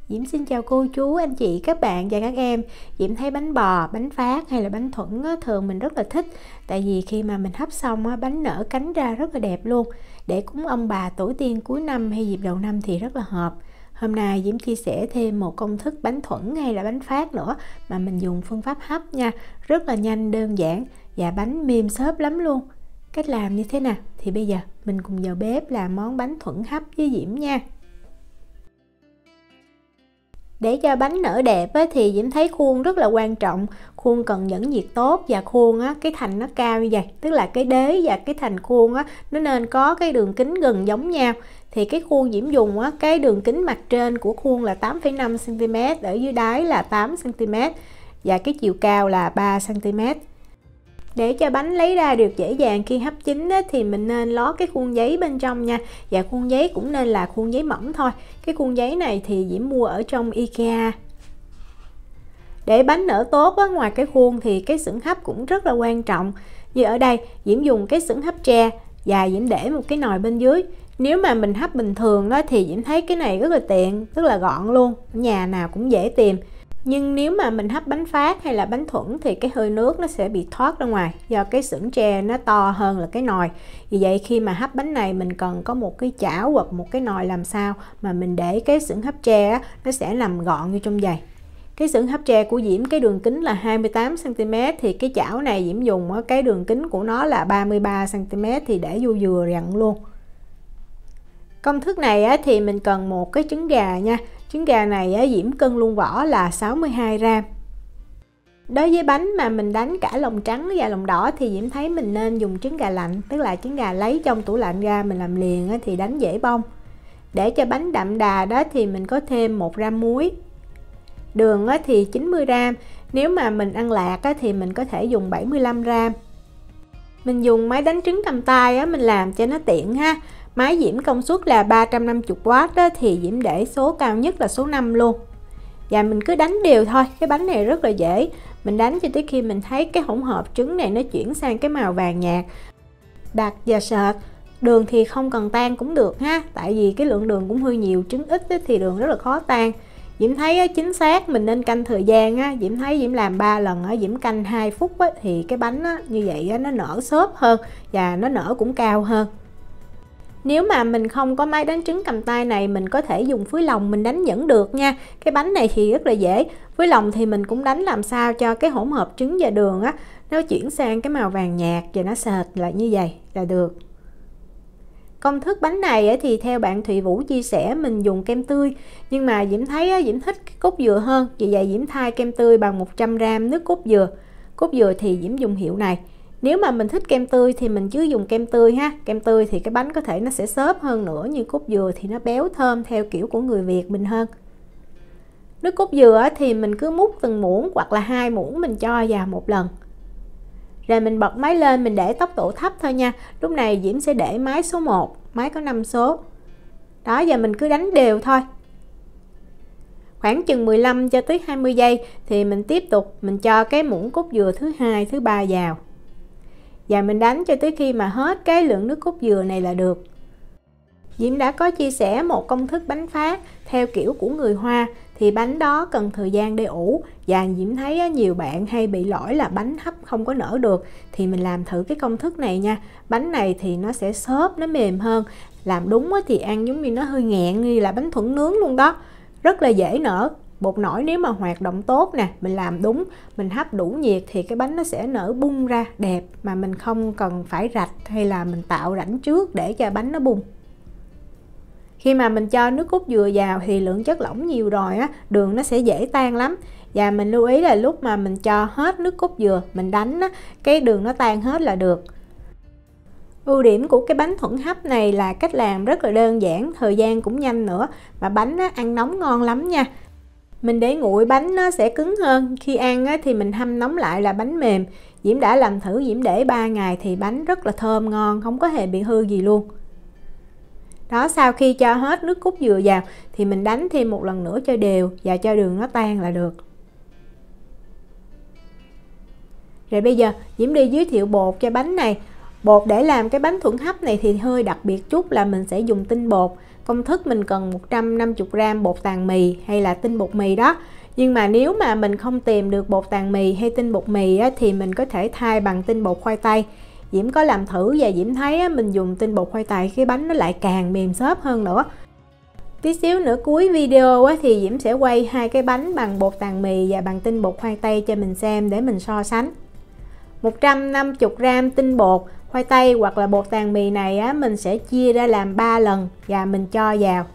Diễm xin chào cô chú, anh chị, các bạn và các em. Diễm thấy bánh bò, bánh phát hay là bánh thuẫn thường mình rất là thích. Tại vì khi mà mình hấp xong bánh nở cánh ra rất là đẹp luôn. Để cúng ông bà tổ tiên cuối năm hay dịp đầu năm thì rất là hợp. Hôm nay Diễm chia sẻ thêm một công thức bánh thuẫn hay là bánh phát nữa mà mình dùng phương pháp hấp nha. Rất là nhanh, đơn giản và bánh mềm xốp lắm luôn. Cách làm như thế nào? Thì bây giờ mình cùng vào bếp làm món bánh thuẫn hấp với Diễm nha. Để cho bánh nở đẹp thì Diễm thấy khuôn rất là quan trọng. Khuôn cần dẫn nhiệt tốt và khuôn cái thành nó cao như vậy, tức là cái đế và cái thành khuôn nó nên có cái đường kính gần giống nhau. Thì cái khuôn Diễm dùng cái đường kính mặt trên của khuôn là 8,5 cm, ở dưới đáy là 8 cm và cái chiều cao là 3 cm. Để cho bánh lấy ra được dễ dàng khi hấp chín thì mình nên lót cái khuôn giấy bên trong nha. Và khuôn giấy cũng nên là khuôn giấy mỏng thôi. Cái khuôn giấy này thì Diễm mua ở trong IKEA. Để bánh nở tốt ngoài cái khuôn thì cái xửng hấp cũng rất là quan trọng. Như ở đây Diễm dùng cái xửng hấp tre và Diễm để một cái nồi bên dưới. Nếu mà mình hấp bình thường thì Diễm thấy cái này rất là tiện, rất là gọn luôn, nhà nào cũng dễ tìm. Nhưng nếu mà mình hấp bánh phát hay là bánh thuẫn thì cái hơi nước nó sẽ bị thoát ra ngoài, do cái xửng tre nó to hơn là cái nồi. Vì vậy khi mà hấp bánh này mình cần có một cái chảo hoặc một cái nồi làm sao mà mình để cái xửng hấp tre nó sẽ nằm gọn như trong vậy. Cái xửng hấp tre của Diễm cái đường kính là 28 cm thì cái chảo này Diễm dùng cái đường kính của nó là 33 cm thì để vô vừa dặn luôn. Công thức này thì mình cần một cái trứng gà nha. Trứng gà này Diễm cân luôn vỏ là 62g. Đối với bánh mà mình đánh cả lòng trắng và lòng đỏ thì Diễm thấy mình nên dùng trứng gà lạnh, tức là trứng gà lấy trong tủ lạnh ra mình làm liền thì đánh dễ bong. Để cho bánh đậm đà đó thì mình có thêm 1g muối. Đường thì 90g, nếu mà mình ăn lạc thì mình có thể dùng 75g. Mình dùng máy đánh trứng cầm tay mình làm cho nó tiện ha. Máy Diễm công suất là 350W thì Diễm để số cao nhất là số 5 luôn. Và mình cứ đánh đều thôi, cái bánh này rất là dễ. Mình đánh cho tới khi mình thấy cái hỗn hợp trứng này nó chuyển sang cái màu vàng nhạt, đặc và sệt. Đường thì không cần tan cũng được ha, tại vì cái lượng đường cũng hơi nhiều, trứng ít thì đường rất là khó tan. Diễm thấy chính xác mình nên canh thời gian Diễm thấy Diễm làm 3 lần Diễm canh 2 phút thì cái bánh như vậy nó nở xốp hơn và nó nở cũng cao hơn. Nếu mà mình không có máy đánh trứng cầm tay này, mình có thể dùng phối lòng mình đánh vẫn được nha. Cái bánh này thì rất là dễ. Phối lòng thì mình cũng đánh làm sao cho cái hỗn hợp trứng và đường nó chuyển sang cái màu vàng nhạt và nó sệt lại như vậy là được. Công thức bánh này thì theo bạn Thụy Vũ chia sẻ mình dùng kem tươi, nhưng mà Diễm thấy Diễm thích cái cốt dừa hơn, vì vậy Diễm thay kem tươi bằng 100g nước cốt dừa. Cốt dừa thì Diễm dùng hiệu này. Nếu mà mình thích kem tươi thì mình cứ dùng kem tươi ha. Kem tươi thì cái bánh có thể nó sẽ xốp hơn nữa, như cốt dừa thì nó béo thơm theo kiểu của người Việt mình hơn. Nước cốt dừa thì mình cứ múc từng muỗng hoặc là 2 muỗng mình cho vào một lần. Rồi mình bật máy lên, mình để tốc độ thấp thôi nha. Lúc này Diễm sẽ để máy số 1, máy có 5 số. Đó, giờ mình cứ đánh đều thôi. Khoảng chừng 15 cho tới 20 giây thì mình tiếp tục mình cho cái muỗng cốt dừa thứ 2, thứ 3 vào. Và mình đánh cho tới khi mà hết cái lượng nước cốt dừa này là được. Diễm đã có chia sẻ một công thức bánh phát theo kiểu của người Hoa, thì bánh đó cần thời gian để ủ. Và Diễm thấy nhiều bạn hay bị lỗi là bánh hấp không có nở được, thì mình làm thử cái công thức này nha. Bánh này thì nó sẽ xốp, nó mềm hơn. Làm đúng thì ăn giống như nó hơi nghẹn như là bánh thuẫn nướng luôn đó. Rất là dễ nở. Bột nổi nếu mà hoạt động tốt nè, mình làm đúng, mình hấp đủ nhiệt thì cái bánh nó sẽ nở bung ra đẹp, mà mình không cần phải rạch hay là mình tạo rãnh trước để cho bánh nó bung. Khi mà mình cho nước cốt dừa vào thì lượng chất lỏng nhiều rồi đường nó sẽ dễ tan lắm. Và mình lưu ý là lúc mà mình cho hết nước cốt dừa, mình đánh cái đường nó tan hết là được. Ưu điểm của cái bánh thuẫn hấp này là cách làm rất là đơn giản, thời gian cũng nhanh nữa, mà bánh ăn nóng ngon lắm nha. Mình để nguội bánh nó sẽ cứng hơn, khi ăn thì mình hâm nóng lại là bánh mềm. Diễm đã làm thử, Diễm để 3 ngày thì bánh rất là thơm ngon, không có hề bị hư gì luôn. Đó, sau khi cho hết nước cốt dừa vào thì mình đánh thêm một lần nữa cho đều và cho đường nó tan là được. Rồi bây giờ Diễm đi giới thiệu bột cho bánh này. Bột để làm cái bánh thuẫn hấp này thì hơi đặc biệt chút là mình sẽ dùng tinh bột. công thức mình cần 150g bột tàng mì hay là tinh bột mì đó. Nhưng mà nếu mà mình không tìm được bột tàng mì hay tinh bột mì á, thì mình có thể thay bằng tinh bột khoai tây. Diễm có làm thử và Diễm thấy á, mình dùng tinh bột khoai tây cái bánh nó lại càng mềm xốp hơn nữa. Tí xíu nữa cuối video á, thì Diễm sẽ quay hai cái bánh bằng bột tàng mì và bằng tinh bột khoai tây cho mình xem để mình so sánh. 150g tinh bột khoai tây hoặc là bột tàng mì này á, mình sẽ chia ra làm 3 lần và mình cho vào.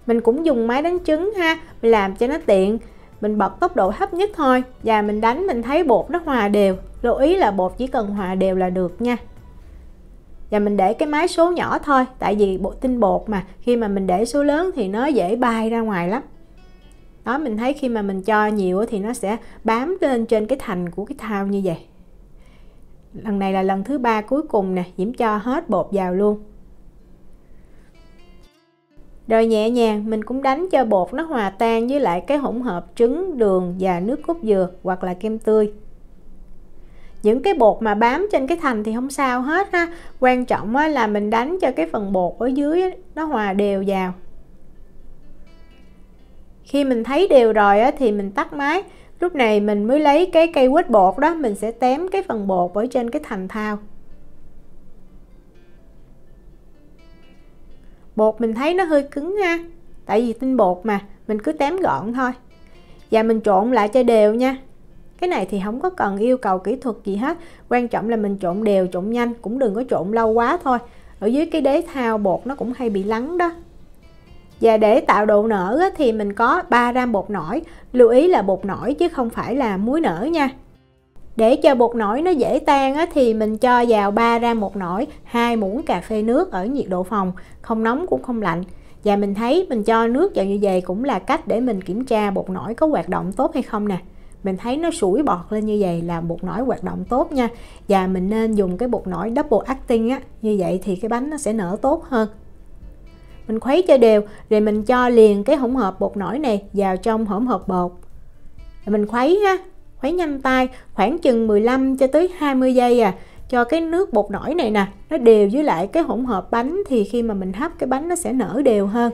Mình cũng dùng máy đánh trứng ha, mình làm cho nó tiện. Mình bật tốc độ thấp nhất thôi và mình đánh mình thấy bột nó hòa đều. Lưu ý là bột chỉ cần hòa đều là được nha. Và mình để cái máy số nhỏ thôi, tại vì tinh bột mà khi mà mình để số lớn thì nó dễ bay ra ngoài lắm. Đó, mình thấy khi mà mình cho nhiều thì nó sẽ bám lên trên cái thành của cái thau như vậy. Lần này là lần thứ 3 cuối cùng nè, Diễm cho hết bột vào luôn. Rồi nhẹ nhàng mình cũng đánh cho bột nó hòa tan với lại cái hỗn hợp trứng, đường và nước cốt dừa hoặc là kem tươi. Những cái bột mà bám trên cái thành thì không sao hết ha. Quan trọng là mình đánh cho cái phần bột ở dưới nó hòa đều vào. Khi mình thấy đều rồi thì mình tắt máy. Lúc này mình mới lấy cái cây quết bột đó, mình sẽ tém cái phần bột ở trên cái thành thau. Bột mình thấy nó hơi cứng ha, tại vì tinh bột mà, mình cứ tém gọn thôi. Và mình trộn lại cho đều nha. Cái này thì không có cần yêu cầu kỹ thuật gì hết, quan trọng là mình trộn đều, trộn nhanh, cũng đừng có trộn lâu quá thôi. Ở dưới cái đế thau bột nó cũng hay bị lắng đó. Và để tạo độ nở thì mình có 3g bột nổi, lưu ý là bột nổi chứ không phải là muối nở nha. Để cho bột nổi nó dễ tan thì mình cho vào 3g bột nổi, 2 muỗng cà phê nước ở nhiệt độ phòng, không nóng cũng không lạnh. Và mình thấy mình cho nước vào như vậy cũng là cách để mình kiểm tra bột nổi có hoạt động tốt hay không nè. Mình thấy nó sủi bọt lên như vậy là bột nổi hoạt động tốt nha. Và mình nên dùng cái bột nổi double acting như vậy thì cái bánh nó sẽ nở tốt hơn. Mình khuấy cho đều rồi mình cho liền cái hỗn hợp bột nổi này vào trong hỗn hợp bột. Rồi mình khuấy khuấy nhanh tay khoảng chừng 15 cho tới 20 giây cho cái nước bột nổi này nè nó đều với lại cái hỗn hợp bánh, thì khi mà mình hấp cái bánh nó sẽ nở đều hơn.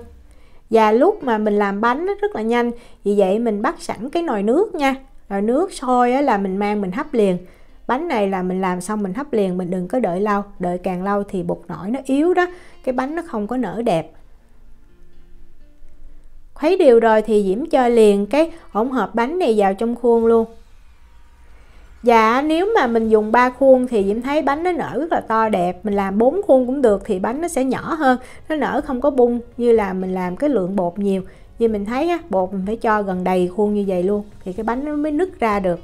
Và lúc mà mình làm bánh nó rất là nhanh, vì vậy mình bắt sẵn cái nồi nước nha. Rồi nước sôi là mình mang mình hấp liền. Bánh này là mình làm xong mình hấp liền, mình đừng có đợi lâu, đợi càng lâu thì bột nổi nó yếu đó, cái bánh nó không có nở đẹp. Khuấy đều rồi thì Diễm cho liền cái hỗn hợp bánh này vào trong khuôn luôn. Và nếu mà mình dùng 3 khuôn thì Diễm thấy bánh nó nở rất là to đẹp. Mình làm 4 khuôn cũng được thì bánh nó sẽ nhỏ hơn, nó nở không có bung như là mình làm cái lượng bột nhiều. Như mình thấy bột mình phải cho gần đầy khuôn như vậy luôn thì cái bánh nó mới nứt ra được.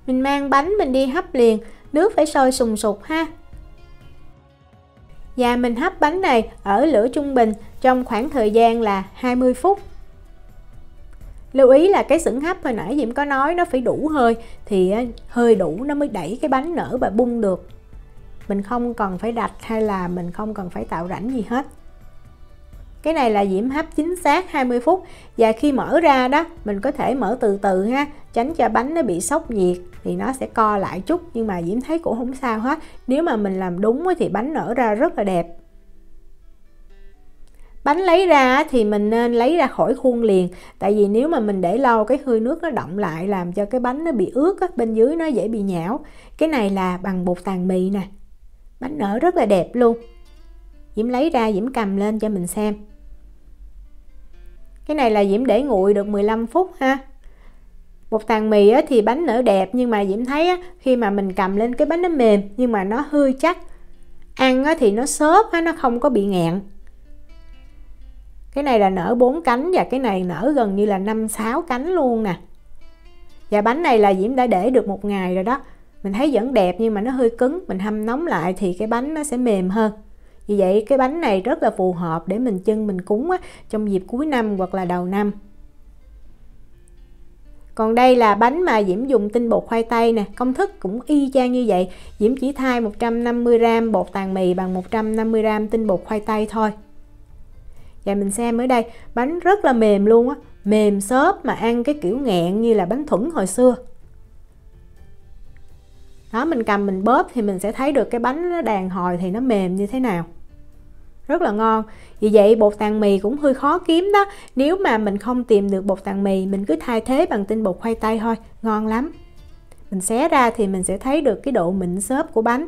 Mình mang bánh mình đi hấp liền, nước phải sôi sùng sục ha. Và mình hấp bánh này ở lửa trung bình trong khoảng thời gian là 20 phút. Lưu ý là cái xửng hấp hồi nãy Diễm có nói nó phải đủ hơi, thì hơi đủ nó mới đẩy cái bánh nở và bung được. Mình không cần phải đạch hay là mình không cần phải tạo rãnh gì hết. Cái này là Diễm hấp chính xác 20 phút. Và khi mở ra đó mình có thể mở từ từ ha, tránh cho bánh nó bị sốc nhiệt thì nó sẽ co lại chút, nhưng mà Diễm thấy cũng không sao hết. Nếu mà mình làm đúng thì bánh nở ra rất là đẹp. Bánh lấy ra thì mình nên lấy ra khỏi khuôn liền, tại vì nếu mà mình để lâu cái hơi nước nó đọng lại làm cho cái bánh nó bị ướt bên dưới nó dễ bị nhão. Cái này là bằng bột tàng mì nè, bánh nở rất là đẹp luôn. Diễm lấy ra Diễm cầm lên cho mình xem. Cái này là Diễm để nguội được 15 phút ha. Bột tàng mì thì bánh nở đẹp, nhưng mà Diễm thấy khi mà mình cầm lên cái bánh nó mềm nhưng mà nó hơi chắc. Ăn thì nó xốp nó không có bị nghẹn. Cái này là nở 4 cánh và cái này nở gần như là 5-6 cánh luôn nè. Và bánh này là Diễm đã để được 1 ngày rồi đó. Mình thấy vẫn đẹp nhưng mà nó hơi cứng, mình hâm nóng lại thì cái bánh nó sẽ mềm hơn. Vì vậy cái bánh này rất là phù hợp để mình chưng mình cúng trong dịp cuối năm hoặc là đầu năm. Còn đây là bánh mà Diễm dùng tinh bột khoai tây nè, công thức cũng y chang như vậy. Diễm chỉ thay 150g bột tàng mì bằng 150g tinh bột khoai tây thôi. Và mình xem ở đây, bánh rất là mềm luôn mềm xốp mà ăn cái kiểu nghẹn như là bánh thuẫn hồi xưa. Đó, mình cầm mình bóp thì mình sẽ thấy được cái bánh nó đàn hồi thì nó mềm như thế nào. Rất là ngon. Vì vậy bột tàng mì cũng hơi khó kiếm đó. Nếu mà mình không tìm được bột tàng mì, mình cứ thay thế bằng tinh bột khoai tây thôi, ngon lắm. Mình xé ra thì mình sẽ thấy được cái độ mịn xốp của bánh.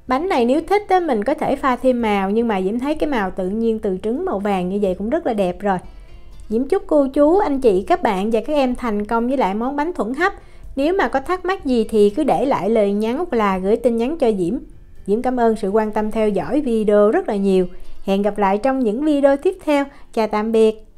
Bánh này nếu thích á, mình có thể pha thêm màu, nhưng mà Diễm thấy cái màu tự nhiên từ trứng màu vàng như vậy cũng rất là đẹp rồi. Diễm chúc cô chú, anh chị, các bạn và các em thành công với lại món bánh thuẫn hấp. Nếu mà có thắc mắc gì thì cứ để lại lời nhắn hoặc là gửi tin nhắn cho Diễm. Diễm cảm ơn sự quan tâm theo dõi video rất là nhiều. Hẹn gặp lại trong những video tiếp theo. Chào tạm biệt.